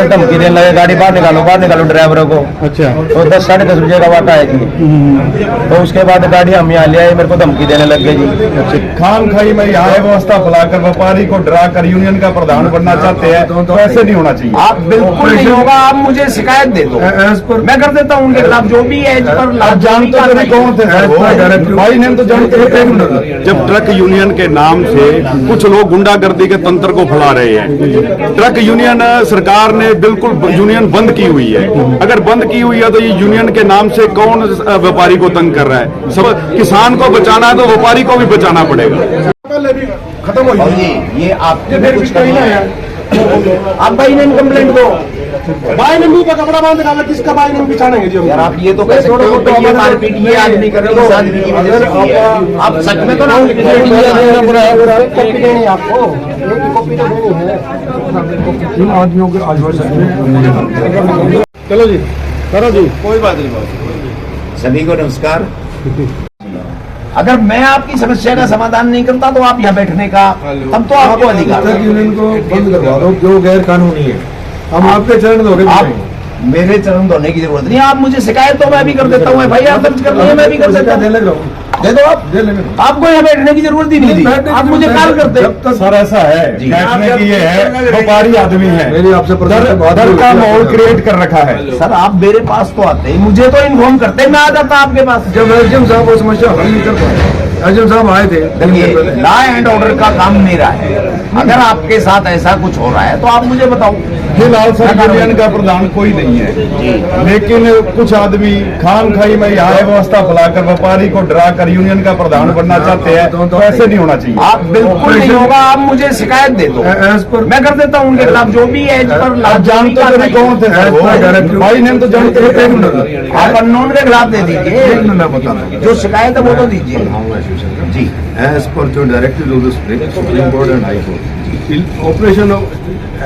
धमकी देने लगे, गाड़ी बाहर निकालो ड्राइवरों को। अच्छा। तो 10 साढ़े 10 बजे का वाक़ा है जी। तो उसके बाद गाड़ी हम यहाँ ले आए, मेरे को धमकी देने लग गए जी। अच्छा। खाम खाई में यहाँ व्यवस्था फैलाकर व्यापारी को डरा कर यूनियन का प्रधान बनना चाहते हैं, तो ऐसे नहीं होना चाहिए। आप बिल्कुल नहीं होगा, आप मुझे शिकायत दे दो, मैं कर देता हूँ उनके खिलाफ जो भी है। आप जानते तो नहीं कौन थे भाई ने तो जानते थे। जब ट्रक यूनियन के नाम से कुछ लोग गुंडागर्दी के तंत्र को फैला रहे हैं, ट्रक यूनियन सरकार ने बिल्कुल यूनियन बंद की हुई है। अगर बंद की हुई है तो ये यूनियन के नाम से कौन व्यापारी को तंग कर रहा है? सब किसान को बचाना है तो व्यापारी को भी बचाना पड़ेगा। खत्म हो जाए ये आपके कुछ करना है। आप भाई ने कंप्लेंट दो, भाई ने मुंह पे कपड़ा बांध रखा है, किसका भाई ने बिछाएंगे जी? यार आप ये तो कैसे ये मारपीट ये आदमी कर रहे हैं, आदमी की वजह से की है। आप सच में तो ना कॉपी देनी आपको, एक कॉपी तो देनी है इन आदमियों के आश्वासन। चलो जी, करो जी, कोई बात नहीं। सभी को नमस्कार। अगर मैं आपकी समस्या का समाधान नहीं करता तो आप यहाँ बैठने का तब तो आपको अधिकार है। यूनियन को बंद करवा दो जो गैर कानूनी है। हम आपके चरण धोने, आप मेरे चरण धोने की जरूरत नहीं। आप मुझे शिकायत तो मैं भी कर देता हूँ, FIR दर्ज करनी है मैं भी कर देता हूँ। दे दो आप, आपको यहाँ बैठने की जरूरत ही नहीं थी, आप मुझे कॉल करते। सर ऐसा है, बैठने की ये है, व्यापारी आदमी है, मेरी आपसे डर का माहौल क्रिएट कर रखा है। सर आप मेरे पास तो आते, मुझे तो इन्फॉर्म करते, मैं आ जाता आपके पास। जब एसडीएम साहब वो समस्या हल नहीं कर पाए, एसडीएम साहब आए थे। देखिए लॉ एंड ऑर्डर का काम मेरा है, अगर आपके साथ ऐसा कुछ हो रहा है तो आप मुझे बताओ। फिलहाल सर यूनियन का प्रधान कोई नहीं है, लेकिन कुछ आदमी खाम खाई में यहाँ व्यवस्था फैलाकर व्यापारी को डरा कर यूनियन का प्रधान बनना चाहते हैं, तो ऐसे नहीं होना चाहिए। आप बिल्कुल नहीं होगा, आप मुझे शिकायत दे दो, मैं कर देता हूँ उनके खिलाफ जो भी है। आप जानते तो नहीं कौन थे भाई ने तो जानते थे। आप अननोन के खिलाफ दे दीजिए, जो शिकायत है वो तो दीजिए जी। As per the directive of the Supreme Court and High Court, operation of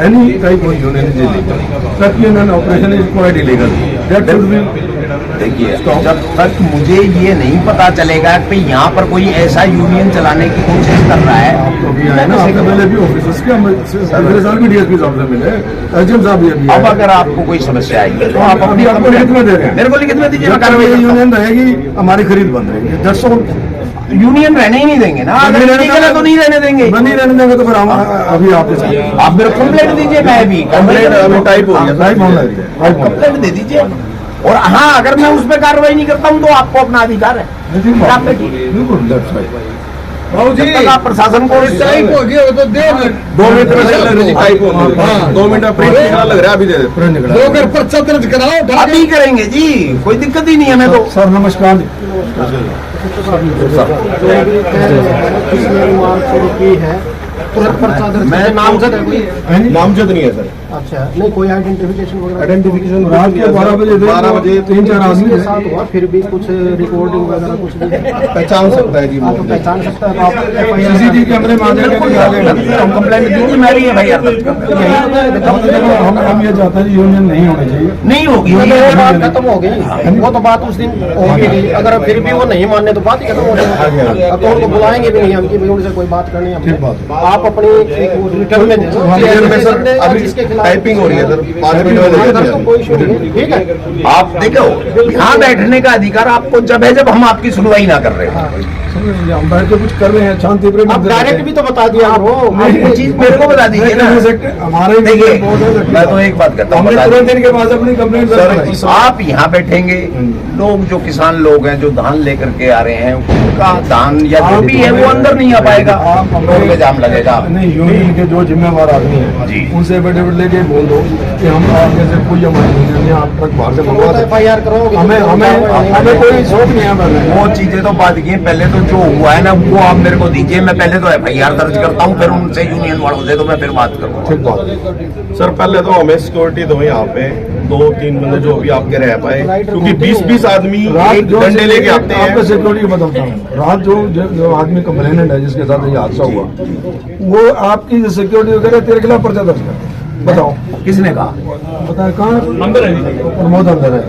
any type of union is illegal. Truck union operation is quite illegal. That should be. देखिए जब तक मुझे ये नहीं पता चलेगा कि यहाँ पर कोई ऐसा यूनियन चलाने की कोशिश कर रहा है, अब अगर आपको कोई समस्या आएगी तो आप अपनी मेरे को लिखित में दीजिए, यूनियन रहेगी, हमारी खरीद बंद रहेगी। यूनियन रहने ही नहीं देंगे ना, अगर तो नहीं रहने देंगे, नहीं रहने देंगे तो फिर हम अभी आपके साथ आप मेरे कंप्लेंट दीजिए, मैं भी कंप्लेंट टाइप हो गया, कंप्लेंट दे दीजिए। और हाँ अगर मैं उस पर कार्रवाई नहीं करता हूँ तो आपको अपना अधिकार है, आप प्रशासन को 2 मिनट लग रहा है, अभी दे दे पर्चा दर्ज कराओ, अभी करेंगे जी, कोई दिक्कत ही नहीं है। मैं तो सर नमस्कार तुरंत पर्चा दर्ज। मैं नामजद है, कोई नामजद नहीं है सर। अच्छा नहीं, कोई आइडेंटिफिकेशन वगैरह? आइडेंटिफिकेशन रात के 12 बजे 3-4 आदमी के साथ हुआ, फिर भी कुछ रिकॉर्डिंग वगैरह कुछ भी पहचान सकता है जी, आप तो पहचान सकता है, तो आप सीसीटीवी कैमरे में आ जाएगा। कंप्लेंट दीजिए, मैं भी FIR दर्ज कर हम ये चाहते हैं यूनियन नहीं होनी चाहिए। नहीं होगी, ये बात खत्म हो गई, वो तो बात उस दिन होगी। अगर फिर भी वो नहीं मानने तो बात ही खत्म हो जाएगी, तो उनको बुलाएंगे भी नहीं हम कि उनसे कोई बात करनी है। आप अपनी रिटर्न में टाइपिंग हो रही है सर, 5 मिनट कोई इशू नहीं है, ठीक है। आप देखो यहाँ बैठने का अधिकार आपको जब है जब हम आपकी सुनवाई ना कर रहे हैं। हम बैठ के कुछ कर रहे हैं शांति आप डायरेक्ट भी तो बता दिया आप चीज मेरे को बता दीजिए ना। हमारे देखिए मैं तो एक बात करता हूँ, तुरंत इनके पास अपनी कंप्लेंट आप यहाँ बैठेंगे, लोग जो किसान लोग हैं जो धान लेकर के आ रहे हैं उनका धान या जो भी है वो अंदर नहीं आ पाएगा, रोड में जाम लगेगा। नहीं, यूनियन के जो जिम्मेवार आदमी है जी उनसे बैठे बैठे लेके बोल दो कि हम जैसे कोई हमारे आप ट्रक बाहर से मंगवा दे, FIR करोगे, हमें कोई शौक नहीं है। वो चीजें तो बात की है, पहले तो जो हुआ है ना वो आप मेरे को दीजिए, मैं पहले तो FIR दर्ज करता हूँ, फिर उनसे यूनियन वालों से तो मैं फिर बात करूँगा। सर पहले तो हमें सिक्योरिटी दो यहाँ पे, 2-3 बंदे जो भी आपके रह पाए, क्योंकि 20-20 आदमी डंडे लेके आते हैं। आपको सिक्योरिटी बताता हूँ, रात जो आदमी कंप्लेनेंट है जिसके साथ ये हादसा हुआ, वो आपकी सिक्योरिटी वगैरह तेरे खिलाफ पर्चा दर्ज कर, बताओ किसने कहा? पता है कहाँ अंदर है, प्रमोद अंदर है,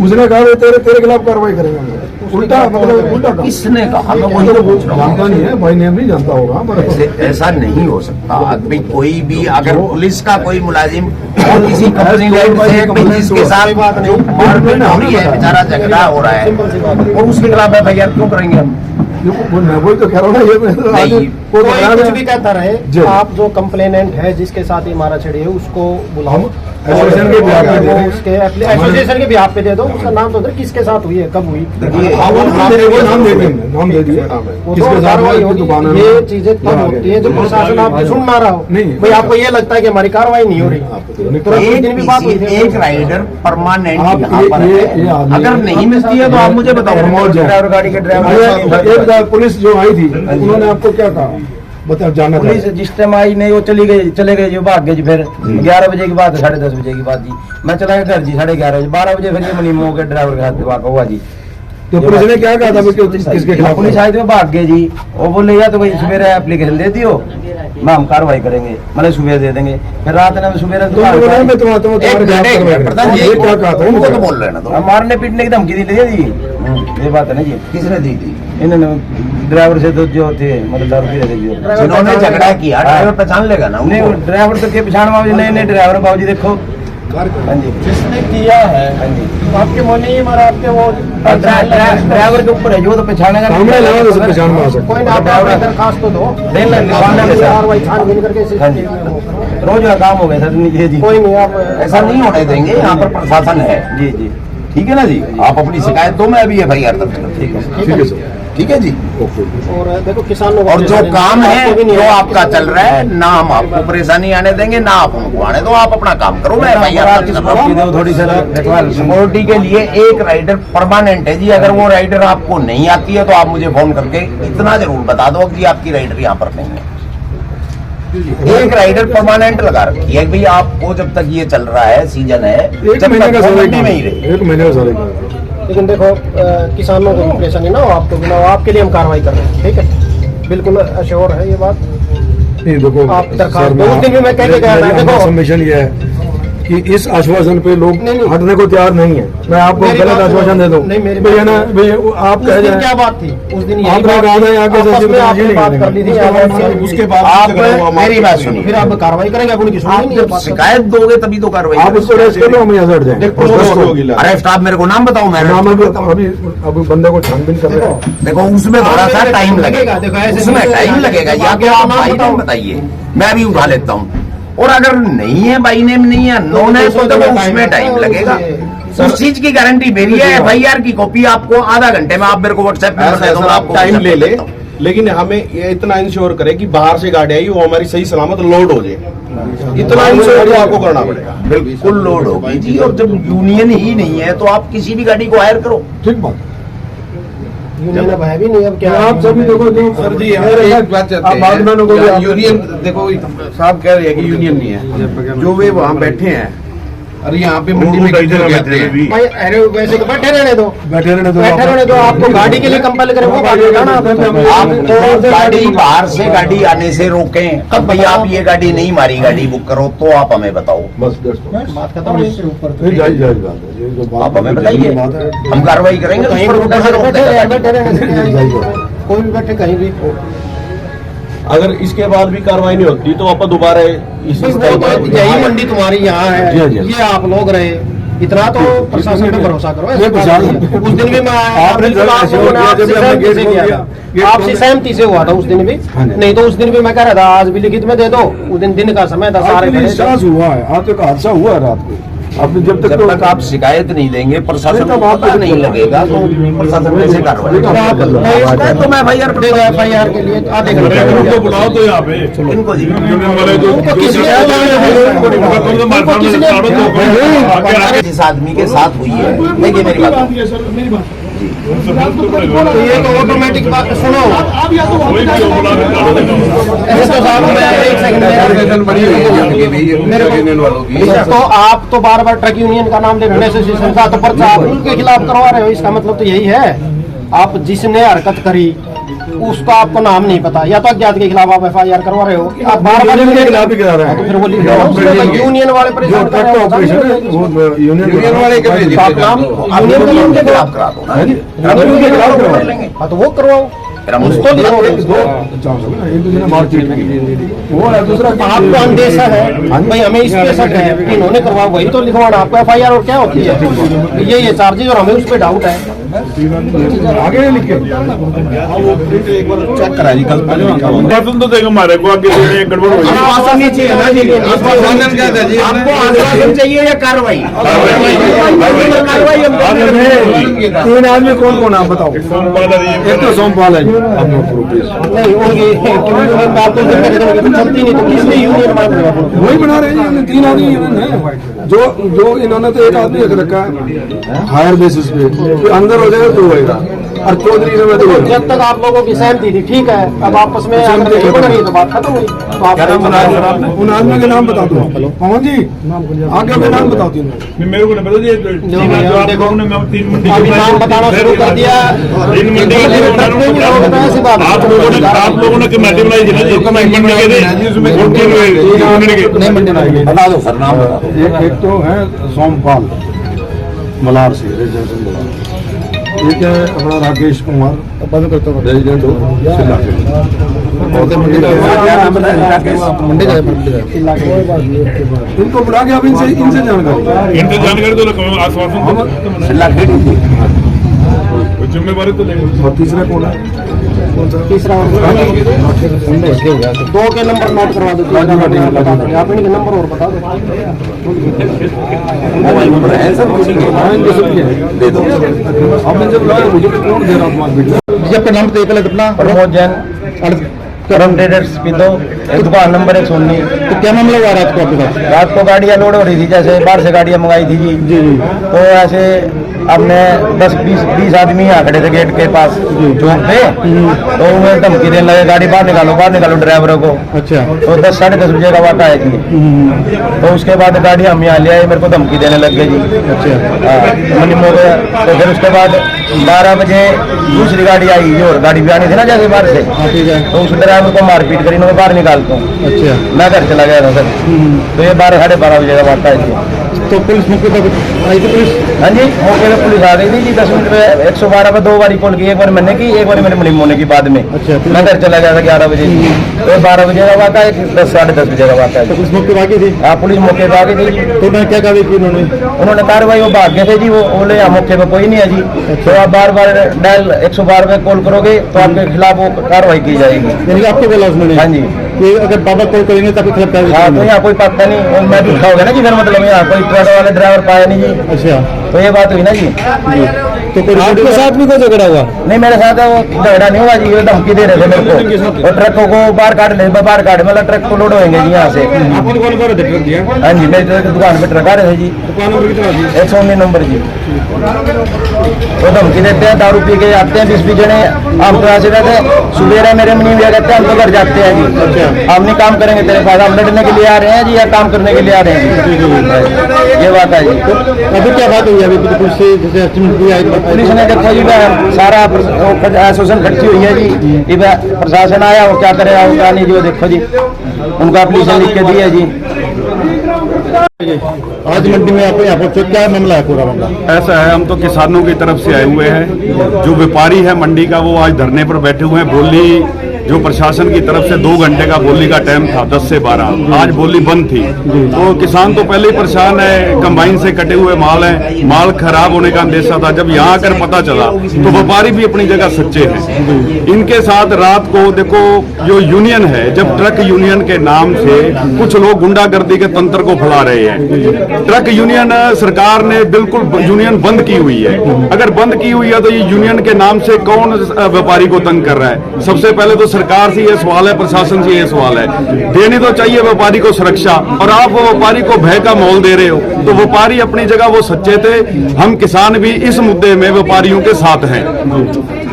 उसने कहा तेरे खिलाफ कार्रवाई करेंगे। उल्टा मतलब उल्टा किसने कहा? मैं वही तो पूछ रहा हूँ। जानता नहीं है भाई, नेम नहीं जानता होगा, पर ऐसा नहीं हो सकता। आदमी कोई भी अगर पुलिस का कोई मुलाजिम और किसी कंपनी से जिसके साथ मारपीट हो रही है, बेचारा झगड़ा हो रहा है, और उसके खिलाफ एफआईआर क्यों करेंगे हम? मैं वही तो कह रहा हूँ ना, ये नहीं, कोई कुछ भी कहता रहे, आप जो कंप्लेनेंट है जिसके साथ ये मारा छड़ी है उसको बुलाओ, एसोसिएशन के बिहाफ पे दे दें। उसके एसोसिएशन के बिहाफ पे दे दो, उसका नाम तो दे, किसके साथ हुई है, कब हुई, नाम दे दिए वो किसके तो साथ कार्रवाई हुआ, होगी। दुकान है। ये चीजें तब होती है जब प्रशासन आपकी सुन ना रहा हो। नहीं। भाई आपको ये लगता है कि हमारी कार्रवाई नहीं हो रही, तुरंत उस दिन भी बात हुई थी। एक राइडर परमानेंट आप यहाँ पर ये है, आदमी- अगर नहीं मिलती है तो आप मुझे बताओ। ड्राइवर गाड़ी के ड्राइवर एक पुलिस जो आई थी उन्होंने आपको क्या कहा, बताओ, जानना था। पुलिस जिस टाइम आई नहीं, वो चले गए जो भाग गए जी। फिर 11 बजे की बात है, 10:30 बजे की बात जी। मैं चला गया घर जी 11:30 बजे, 12 बजे फिर ये मनीमो के ड्राइवर के साथ वाक़ा हुआ जी। तो पुलिस ने क्या कहा था किसके खिलाफ? पुलिस आई तो भाग गए जी। वो बोले या तो भाई सवेरे एप्लीकेशन दे दियो, मैं हम कार्रवाई करेंगे, मतलब सुबह दे देंगे। फिर रात में सुबह तुम्हारे प्रधान जी, ये क्या कहा था? उनको तो बोल रहे हैं ना, तो मारने पीटने की धमकी दी थी जी। ये बात है ना जी। किसने दी थी? इन्होंने ड्राइवर से तो जो थे, मतलब दारू पी रहे थे जो, जिन्होंने झगड़ा किया, ड्राइवर पहचान लेगा ना नहीं, उनको? ड्राइवर तो के पछाड़ बाबू जी, नए ड्राइवर बाबू जी देखो। हाँ जी, जिसने किया है, हाँ जी। आपके मन नहीं मारा, आपके वो ड्राइवर के ऊपर है जो, तो पछाड़ेगा सामने लगा तो सब पहचान में आ सकता कोई ना, आप दरखास्त तो दो, नहीं, नहीं, कार्रवाई छानबीन करके हाँ जी। रोज का काम हो गया सर ये जी। कोई नहीं, आप ऐसा नहीं होने देंगे, यहाँ पर प्रशासन है। जी जी ठीक है ना जी, आप अपनी शिकायत दो, मैं अभी एफआईआर दर्ज करता हूं। ठीक है सर, ठीक है जी। और देखो किसानों और जो काम है आपको भी नहीं जो है। आपका चल रहा है, ना हम आपको परेशानी आने देंगे, ना आप उनको आने दो। आप अपना काम करो, मैं एफआईआर दर्ज कर रहा हूं। थोड़ी सर देखभाल सिक्योरिटी के लिए एक राइडर परमानेंट है जी। अगर वो राइडर आपको नहीं आती है तो आप मुझे फोन करके इतना जरूर बता दो कि आपकी राइडर यहाँ पर नहीं है। एक राइडर परमानेंट लगा रखी है भाई, आपको जब तक ये चल रहा है, सीजन है, एक जब महीने तक का वो समय मंडी में ही रहे। एक महीने का समय। लेकिन देखो किसानों को भी परेशानी ना हो, आपको भी ना हो, आपके लिए हम कार्रवाई कर रहे हैं, ठीक है, बिल्कुल अश्योर है ये बात। नहीं देखो आप दरखास्त सर, दो, उस दिन भी मैं कह के गया था, मेरा देखो। सबमिशन ये है कि इस आश्वासन पे लोग नहीं, नहीं। हटने को तैयार नहीं है। मैं आपको मेरी गलत बात आश्वासन दे दूं नहीं, मेरी भैया बात ना भैया, आप उस कह दिन जाए क्या बात थी, उस दिन यही आपने बात कहा था यहाँ के आपस सचिव में को आपने नहीं बात करेंगे। कर ली थी, उसके बाद आप मेरी बात सुनिए, फिर आप कार्रवाई करेंगे, आप उनकी सुनिए आप नहीं, जब बात कर- शिकायत दोगे तभी तो कार्रवाई आप उसको रेस्ट कर लो, हम यहाँ से हट जाएंगे। अरे स्टाफ मेरे को नाम बताओ, मैं नाम अभी बंदे को छानबीन कर रहे हैं। देखो उसमें थोड़ा सा टाइम लगेगा, देखो, ऐसे उसमें नहीं टाइम लगेगा। लगेगा, या तो आप बाई नेम बताइए, मैं भी उठा लेता हूँ। और अगर नहीं है, बाई नेम नहीं है, नोन है, तो देखो उसमें टाइम लगेगा। उस चीज की गारंटी मेरी है। एफआईआर की कॉपी आपको आधा घंटे में, आप मेरे को व्हाट्सएप में बता दो, मैं आपको टाइम ले ले, WhatsApp पे देता हूं। लेकिन हमें ये इतना इंश्योर करे कि बाहर से गाड़ी आई वो हमारी सही सलामत लोड हो जाए, इतना इंश्योर तो आपको करना पड़ेगा। बिल्कुल लोड होगी जी। और जब यूनियन ही नहीं है तो आप किसी भी गाड़ी को हायर करो। ठीक बात। यूनियन अब है भी नहीं, अब क्या आप सभी देखो जो सर जी एक बात आप बागबानों को भी आप- यूनियन देखो, साहब कह रहे हैं कि यूनियन नहीं है, जो वे वहाँ बैठे हैं, अरे यहाँ पे मंडी में कितने लोग आते हैं? भाई अरे वैसे तो बैठे रहने दो, बैठे रहने दो, बैठे रहने दो। आपको गाड़ी के लिए कंपेल करें वो गाड़ी उठाना आपको गाड़ी बाहर से गाड़ी आने से रोकें, तब भैया आप ये गाड़ी नहीं मारी, गाड़ी बुक करो, तो आप हमें बताओ। बस that's all। बात खत्म इससे ऊपर ये जायज जायज बात है, ये जो बात आप हमें बताइए, बात है, हम कार्रवाई करेंगे। कहीं उस पर बैठे कैसे रोक बैठे देगा रहे, गाड़ी? बैठे रहने से क्या जायज है? बात है। कोई भी बैठे कहीं भी। अगर इसके बाद भी कार्रवाई नहीं होती तो आप दोबारा इस वो तो यही मंडी तुम्हारी यहाँ जी, है, जी। ये आप लोग रहे, इतना तो प्रशासन पे भरोसा करो। ये प्रशासन- उस दिन भी मैं आपने बिल्कुल आप जब लोगों ने आपसे जब हमने सहमति गेट से खोल किया दिया, था, गेट आपसे खोल- सहमति से हुआ था उस दिन भी। हाँ जी। नहीं तो उस दिन भी मैं कह रहा था आज भी लिखित में दे दो, उस दिन का समय था, सारे आपके लिए खड़े थे। इंसास हुआ है, आज तक हादसा हुआ है रात को। आपने जब तक जब तक आप शिकायत नहीं देंगे, प्रशासन को पता नहीं लगेगा, तो प्रशासन कैसे कार्रवाई करेगा? तो मैं एफआईआर दे दो एफआईआर के लिए आधे घंटे उनको बुलाओ तो यहाँ पे इनको जी उनको किस लिए जिस आदमी के साथ हुई है, देखिए मेरी बात, तो ये तो ऑटोमेटिक बात सुनो। ऐसे तो साहब मैं एक सेकंड बड़ी हुई है यहाँ की भी, मेरे को- यूनियन वालों की। तो आप तो बार बार ट्रक यूनियन का नाम ले रहे हो, एसोसिएशन का, तो पर्चा आप उनके खिलाफ करवा रहे हो, इसका मतलब तो यही है। आप जिसने हरकत करी उसका आपको नाम नहीं पता, या तो अज्ञात के खिलाफ आप एफआईआर करवा रहे हो, आप बार बार यूनियन के खिलाफ ही करा रहे हैं। तो फिर वो लिख रहे हो, उसमें तो यूनियन वाले जो परेशान कर ट्रक रहे का हो, ऑपरेशन है वो यूनियन वाले के भेज तो आप नाम यूनियन के के खिलाफ खिलाफ करा दो ना। यूनियन के खिलाफ करवा रहे हैं। हाँ तो वो करवाओ। कुछ तो लिखो। वो है दूसरा आपको अंदेशा है भाई, हमें इस पे शक है कि इन्होंने करवा, वही तो लिखवाना आपको FIR और क्या होती है ये चार्जेज, और हमें उस पर डाउट है। आगे लिख के चेक करा जी कल आश्वासन तो देगा हमारे को, आगे से गड़बड़ हो जाएगी। आश्वासन नहीं चाहिए ना जी, आपको आश्वासन चाहिए या कार्रवाई? तीन आदमी कौन कौन आप बताओ? एक तो सोमपाल है जी, नहीं होंगे चलती नहीं तो किसने यूनियन बना देगा? वही बना रहे हैं जी, तीन आदमी यूनियन है। जो इन्होंने तो एक आदमी रख रखा है हायर बेसिस पे, फिर अंदर हो जाएगा तो होएगा, और चौधरी ने तो जब तक आप लोगों की सहमति थी ठीक है, अब आपस में नहीं बन रही तो बात खत्म हुई। तो आप उन आदमी के नाम बता दो। पवन जी आगे के नाम बता दो। मेरे को नहीं पता जी, देखो अभी नाम बताना शुरू कर दिया। आप लोगों ने कमेटी बनाई थी ना जी, बता दो सर नाम बता दो। एक तो है सोमपाल मलार से रेजिडेंट मलार, एक है अपना राकेश कुमार रेजिडेंट इनको बुला के आप इनसे जानकारी तो आश्वासन जिम्मेवारी तो लेंगे। और तीसरा कौन है? तीसरा दो के नंबर नोट करवा दो, आप इनके नंबर और बता दो। मोबाइल नंबर है सब कुछ दे दो। आपने जब बुलाया मुझे कौन दे रहा हूँ? जब नाम तो पहले अपना प्रमोद जैन करम ट्रेडर्स पिंदो, दुकान नंबर 119। तो क्या मामला हुआ रात को आपके पास? रात को गाड़ियाँ लोड हो रही थी, जैसे बाहर से गाड़ियाँ मंगाई थी जी। तो ऐसे हमने 10-20 आदमी यहाँ खड़े थे गेट के पास चौक पे, तो वो धमकी देने लगे गाड़ी बाहर निकालो ड्राइवरों को। अच्छा। तो 10-10:30 बजे का वाक़ा है जी। तो उसके बाद गाड़ी हम यहाँ ले आए, मेरे को धमकी देने लग गए जी। अच्छा। मनी हो गया। तो फिर उसके बाद 12 बजे दूसरी गाड़ी आई जो गाड़ी भी आनी थी ना जैसे बाहर से, तो उस ड्राइवर को मारपीट करी, मैं बाहर निकालता हूँ। अच्छा। मैं घर चला गया था सर। तो ये 12-12:30 बजे का वाक़ा है जी। तो पुलिस मौके पर आई थी? पुलिस हाँ जी, मौके पे पुलिस आ गई थी जी। 10 मिनट में 112 पे 2 बारी कॉल की, एक बार मैंने की, एक बार मेरे मुनीम होने की बाद में। अच्छा। मैं घर चला गया था 11 बजे। तो 12 बजे का वाक़ा है, 10-10:30 बजे का वाक़ा है। तो पुलिस मौके पर आ गई थी? हाँ, पुलिस मौके पे आ गई थी जी। तो उन्होंने क्या कार्रवाई की? उन्होंने कार्रवाई, वो भाग गए थे जी। वो बोले यहाँ मौके पे कोई नहीं है जी। तो आप बार-बार डायल 112 पे कॉल करोगे तो आपके खिलाफ वो कार्रवाई की जाएगी। यानी कि आपको बोला उसने? हाँ जी। कि अगर बाबा कॉल करेंगे तो आपके खिलाफ कार्रवाई? हाँ, तो यहाँ कोई पता नहीं, और मैं भी उठा हो गया ना जी। फिर मतलब यहाँ कोई ट्रक वाले ड्राइवर पाया नहीं जी। अच्छा। तो ये बात हुई ना जी। तो आपके साथ भी कोई झगड़ा हुआ? नहीं, मेरे साथ वो झगड़ा नहीं हुआ जी। ये धमकी दे रहे थे मेरे को, और ट्रकों को बाहर काट मतलब ट्रक को लोड होएंगे जी यहाँ से। आपकी दुकान पर ट्रक दिया? हाँ जी, मेरी दुकान पे ट्रक आ रहे थे जी। दुकान नंबर कितना? 119 नंबर जी। वो धमकी देते हैं, दारू पी के आते हैं 20-20 जने। हम तो ऐसे रहते सुबेरे मेरे मनी भैया कहते हैं हम तो घर जाते हैं जी, हम नहीं काम करेंगे तेरे पास, हम लड़ने के लिए आ रहे हैं जी या काम करने के लिए आ रहे हैं जी। ये बात है जी। अभी क्या बात हुई? अभी पुलिस से जैसे पुलिस ने देखो जी सारा एसोसिएशन इकट्ठी हुई है जी। प्रशासन आया, वो क्या करेगा वो क्या नहीं जी। वो देखो जी उनका एप्लीकेशन लिख के दिया जी। आज मंडी में आप यहाँ पर क्या मामला है? पूरा मामला ऐसा है, हम तो किसानों की तरफ से आए हुए हैं। जो व्यापारी है मंडी का वो आज धरने पर बैठे हुए हैं। बोली जो प्रशासन की तरफ से 2 घंटे का बोली का टाइम था 10 से 12, आज बोली बंद थी। तो किसान तो पहले ही परेशान है, कंबाइन से कटे हुए माल है, माल खराब होने का अंदेशा था। जब यहाँ आकर पता चला तो व्यापारी भी अपनी जगह सच्चे हैं। इनके साथ रात को देखो जो यूनियन है, जब ट्रक यूनियन के नाम से कुछ लोग गुंडागर्दी के तंत्र को फैला रहे हैं। ट्रक यूनियन सरकार ने बिल्कुल यूनियन बंद की हुई है। अगर बंद की हुई है तो ये यूनियन के नाम से कौन व्यापारी को तंग कर रहा है? सबसे पहले तो सरकार से ये सवाल है, प्रशासन से ये सवाल है, देनी तो चाहिए व्यापारी को सुरक्षा, और आप वो व्यापारी को भय का माहौल दे रहे हो। तो व्यापारी अपनी जगह वो सच्चे थे, हम किसान भी इस मुद्दे में व्यापारियों के साथ हैं।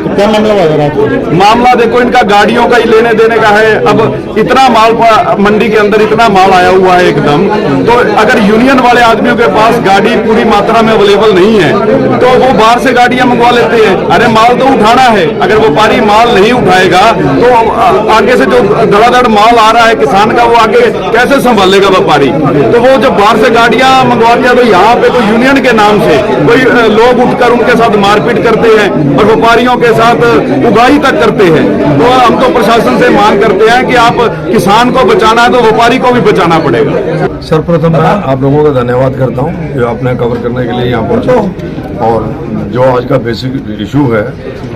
तो क्या मामला हुआ? मामला देखो इनका गाड़ियों का ही लेने देने का है। अब इतना माल मंडी के अंदर इतना माल आया हुआ है एकदम, तो अगर यूनियन वाले आदमियों के पास गाड़ी पूरी मात्रा में अवेलेबल नहीं है तो वो बाहर से गाड़ियां मंगवा लेते हैं। अरे माल तो उठाना है, अगर व्यापारी माल नहीं उठाएगा तो आगे से जो धड़ाधड़ माल आ रहा है किसान का, वो आगे कैसे संभालेगा व्यापारी? तो वो जब बाहर से गाड़ियां मंगवा दिया तो यहाँ पे कोई यूनियन के नाम से कोई लोग उठकर उनके साथ मारपीट करते हैं और व्यापारियों के साथ उगाही तक करते हैं। तो हम तो प्रशासन से मांग करते हैं कि आप किसान को बचाना है तो व्यापारी को भी बचाना पड़ेगा। सर्वप्रथम मैं आप लोगों का धन्यवाद करता हूँ कि आपने कवर करने के लिए यहाँ पहुँचे। और जो आज का बेसिक इशू है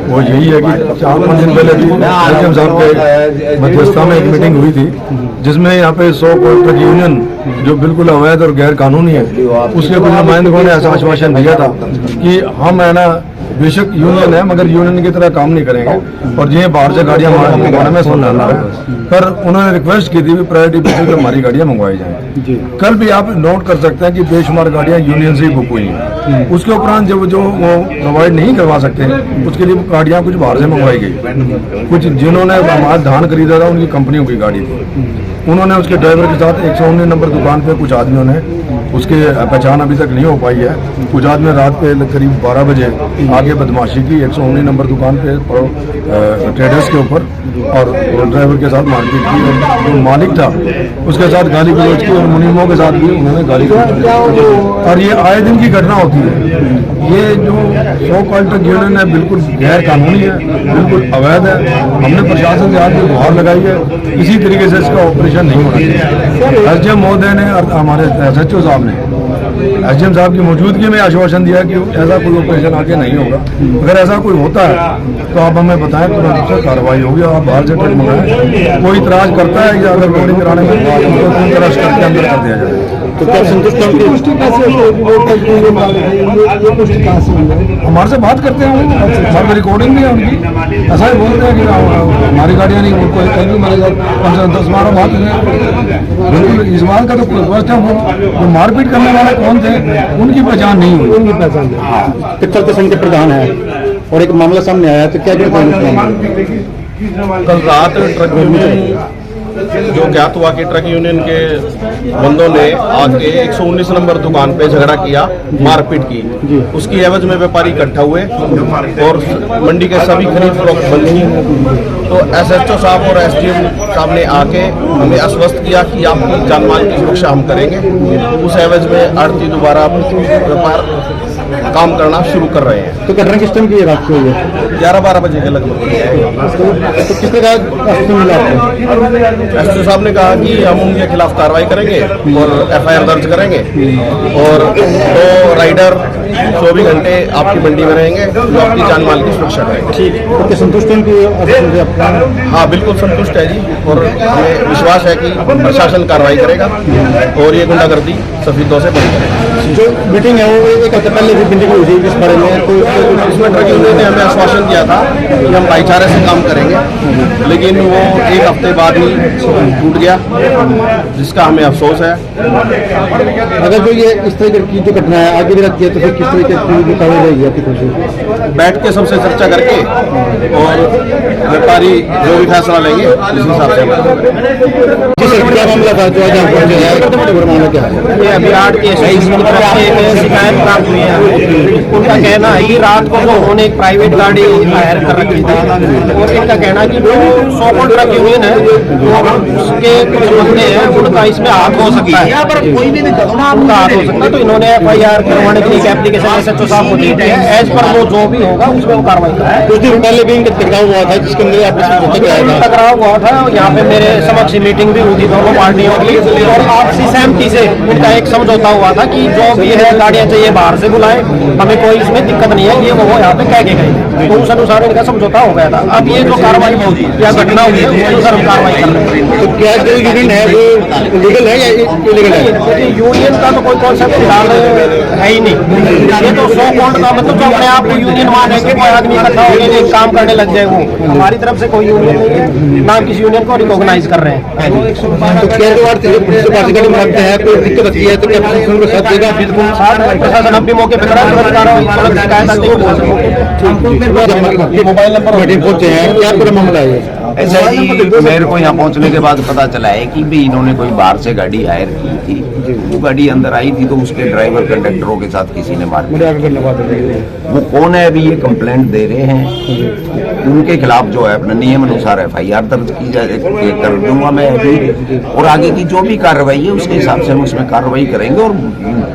वो यही है कि 4-5 दिन पहले भी एसडीएम साहब के मध्यस्थता में एक मीटिंग हुई थी, जिसमें यहाँ पे 100 ट्रक यूनियन जो बिल्कुल अवैध और गैर कानूनी है, उसके कुछ नुमाइंदों ने ऐसा आश्वासन दिया था कि हम है ना बेशक यूनियन है मगर यूनियन की तरह काम नहीं करेंगे और ये बाहर से गाड़ियां मंगवाने में समझाना है। पर उन्होंने रिक्वेस्ट की थी कि प्रायोरिटी बेसिस पे हमारी गाड़ियां मंगवाई जाएं। कल भी आप नोट कर सकते हैं कि बेशुमार गाड़ियां यूनियन से ही बुक हुई हैं। उसके उपरांत जब जो वो प्रोवाइड नहीं करवा सकते उसके लिए गाड़ियां कुछ बाहर से मंगवाई गई। कुछ जिन्होंने हमारा धान खरीदा था उनकी कंपनियों की गाड़ी थी, उन्होंने उसके ड्राइवर के साथ 119 नंबर दुकान पे कुछ आदमियों ने, उसके पहचान अभी तक नहीं हो पाई है, कुछ आदमी रात पे करीब 12 बजे आगे बदमाशी की 119 नंबर दुकान पे ट्रेडर्स के ऊपर और ड्राइवर के साथ मारपीट की। और जो मालिक था उसके साथ गाली गलौज की और मुनीमों के साथ भी उन्होंने गाली गलौज की। और ये आए दिन की घटना होती है। ये जो 100 ट्रक यूनियन है बिल्कुल गैर कानूनी है, बिल्कुल अवैध है। हमने प्रशासन से आज भी गुहार लगाई है, इसी तरीके से इसका ऑपरेशन नहीं होना चाहिए। एसडीएम महोदय ने और हमारे एसएचओ साहब ने एसडीएम साहब की मौजूदगी में आश्वासन दिया कि ऐसा कोई ऑपरेशन आगे नहीं होगा। अगर ऐसा कोई होता है तो आप हमें बताएं, तुरंत से कार्रवाई होगी। आप बाहर से ट्रक मंगाएं, कोई इतराज करता है या अगर लोडिंग कराने में तो पूरी तरह स्टक के अंदर कर दिया जाए। तो क्या संतुष्ट हम हमारे से बात करते हैं, हमारी रिकॉर्डिंग भी है उनकी, ऐसा ही बोलते हैं कि हमारी गाड़ियाँ नहीं, उनको कहीं भी हमारे कम से 10 बार बात करें। बिल्कुल इस बात का तो कोई प्रश्न है, जो मारपीट करने वाले कौन थे उनकी पहचान नहीं हुई। उनकी पहचान पित्तल के संघ के प्रधान है और एक मामला सामने आया, तो क्या कल रात ट्रक यूनियन जो ज्ञात हुआ कि ट्रक यूनियन के बंदों ने आके 119 नंबर दुकान पे झगड़ा किया, मारपीट की। उसकी एवज में व्यापारी इकट्ठा हुए और मंडी के सभी खरीद फरोख्त बंद की। तो एसएचओ साहब और एसडीएम साहब ने आके हमें आश्वस्त किया कि आपकी जान माल की सुरक्षा हम करेंगे। उस एवज में आड़ती दोबारा व्यापार काम करना शुरू कर रहे हैं। तो घटना किस टाइम की रात को हुई है? 11-12 बजे के लगभग। तो किस प्रकार मिला आपको? एसपी साहब ने कहा कि हम उनके खिलाफ कार्रवाई करेंगे और एफआईआर दर्ज करेंगे और 2 राइडर 24 घंटे आपकी मंडी में रहेंगे जो आपकी जान माल की सुरक्षा करेंगे। ठीक, तो संतुष्ट हैं कि? हाँ, बिल्कुल संतुष्ट है जी, और हमें विश्वास है कि प्रशासन कार्रवाई करेगा और ये गुंडागर्दी सफेदों से बंद करेगा। जो मीटिंग है वो एक हफ्ते पहले भी मीटिंग हुई थी इस बारे में, तो इसमें ट्रक यूनियन ने हमें आश्वासन दिया था कि हम भाईचारे से काम करेंगे, लेकिन वो एक हफ्ते बाद ही टूट गया, जिसका हमें अफसोस है। अगर जो ये इस तरह की जो घटना है आगे भी रखती है तो फिर किस तरीके की कार्रवाई रहेगी आपकी तरफ से? बैठ के सबसे चर्चा करके और व्यापारी जो भी फैसला लेंगे उस हिसाब से। जी सर, क्या मामला था जो आज आप पहुंचे हैं? मामला क्या है? ये अभी आठ की शिकायत प्राप्त हुई है। उनका कहना है कि रात को उन्होंने एक प्राइवेट गाड़ी हायर कर रखी थी और इनका कहना है कि जो 100 ट्रक यूनियन है उसके कुछ बंदे हैं उनका इसमें हाथ हो सकता है, उनका हाथ हो सकता है। तो इन्होंने एफआईआर करवाने के लिए एक एप्लीकेशन एसएचओ साहब को दी है। एज पर वो जो भी होगा उसमें वो कार्रवाई करेंगे। कुछ दिन पहले भी इनका टकराव हुआ था जिसके अंदर आपने टकराव हुआ था, यहाँ पे मेरे समक्ष मीटिंग भी हुई थी दोनों पार्टियों की और आपसी सहमति से इनका एक समझौता हुआ था कि जो भी है गाड़ियां चाहिए बाहर से बुलाएं, हमें कोई इसमें दिक्कत नहीं है, ये वो यहाँ पे कह के गए। तो उस अनुसार इनका समझौता हो गया था। अब ये जो कार्रवाई या घटना हुई है उस अनुसार हम कार्रवाई कर रहे हैं। तो क्या जो यूनियन है वो लीगल है या इलीगल है? यूनियन का तो कोई कॉन्सेप्ट फिलहाल है ही नहीं। ये तो 100 कोड का मतलब जो अपने आप को यूनियन मान के कोई आदमी इकट्ठा होकर एक काम करने लग जाए, वो हमारी तरफ से कोई यूनियन नहीं है, ना किसी यूनियन को रिकॉग्नाइज कर रहे हैं। तो क्या जो पार्टी मांगते हैं कोई दिक्कत आती है तो क्या प्रशासन को साथ देगा? बिल्कुल साथ प्रशासन अपने मौके पर खड़ा है, तुरंत कार्रवाई शिकायत आती है मोबाइल नंबर पहुंचे हैं, क्या पूरा मामला है? ऐसा ही मेरे को यहाँ पहुँचने के बाद पता चला है कि भी इन्होंने कोई बाहर से गाड़ी हायर की थी वो गाड़ी अंदर आई थी तो उसके ड्राइवर कंडक्टरों के साथ किसी ने मार दिया। वो कौन है अभी ये कंप्लेंट दे रहे हैं, उनके खिलाफ जो है अपने नियम अनुसार FIR दर्ज की जाए कर दूंगा मैं अभी, और आगे की जो भी कार्रवाई है उसके हिसाब से हम उसमें कार्रवाई करेंगे और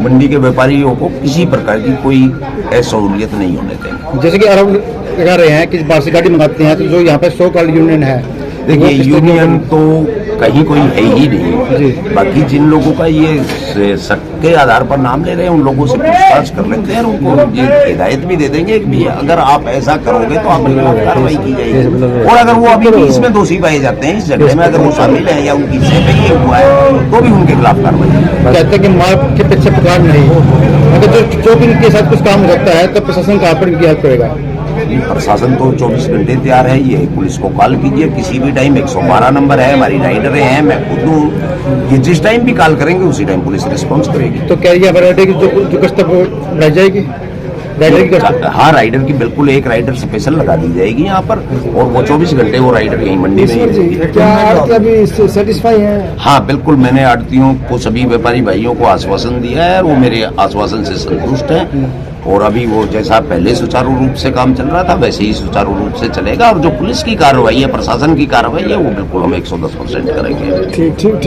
मंडी के व्यापारियों को किसी प्रकार की कोई असहूलियत नहीं होने देंगे। जैसे कि आरोप लगा रहे हैं कि बाहर से गाड़ी मंगाते हैं तो जो यहाँ पे सो कॉल्ड यूनियन है, देखिए यूनियन तो कहीं कोई है ही नहीं। बाकी जिन लोगों का ये शक के आधार पर नाम ले रहे हैं उन लोगों से पूछताछ कर लेते हैं और उनको ये हिदायत भी दे देंगे कि भी अगर आप ऐसा करोगे तो आप कार्रवाई की जाएगी। और अगर वो अभी भी इसमें दोषी पाए जाते हैं, इस झगड़े में अगर वो शामिल है या उनकी सह पे ये हुआ है तो भी उनके खिलाफ कार्रवाई। कहते हैं कि मार के पीछे पुकार नहीं, अगर जो भी इनके साथ कुछ काम हो सकता है तो प्रशासन कहाँ पर इनकी हेल्प करेगा? प्रशासन तो 24 घंटे तैयार है। ये पुलिस को कॉल कीजिए किसी भी टाइम, 112 नंबर है, हमारी राइडरें हैं, मैं खुद हूँ। ये जिस टाइम भी कॉल करेंगे उसी टाइम पुलिस रिस्पॉन्स करेगी। तो क्या ये राइडर की जो गश्त वो रह जाएगी? राइडर की गश्त? हाँ, राइडर की बिल्कुल एक राइडर स्पेशल लगा दी जाएगी यहाँ पर और वो 24 घंटे वो राइडर यहीं मंडी में ही रहेगी। क्या आड़ती अभी सेटिस्फाई है? हाँ बिल्कुल, मैंने आड़तियों को, सभी व्यापारी भाइयों को आश्वासन दिया है और वो मेरे आश्वासन से संतुष्ट हैं। और अभी वो जैसा पहले सुचारू रूप से काम चल रहा था वैसे ही सुचारू रूप से चलेगा और जो पुलिस की कार्रवाई है, प्रशासन की कार्रवाई है, वो बिल्कुल हम 110% करेंगे। ठीक।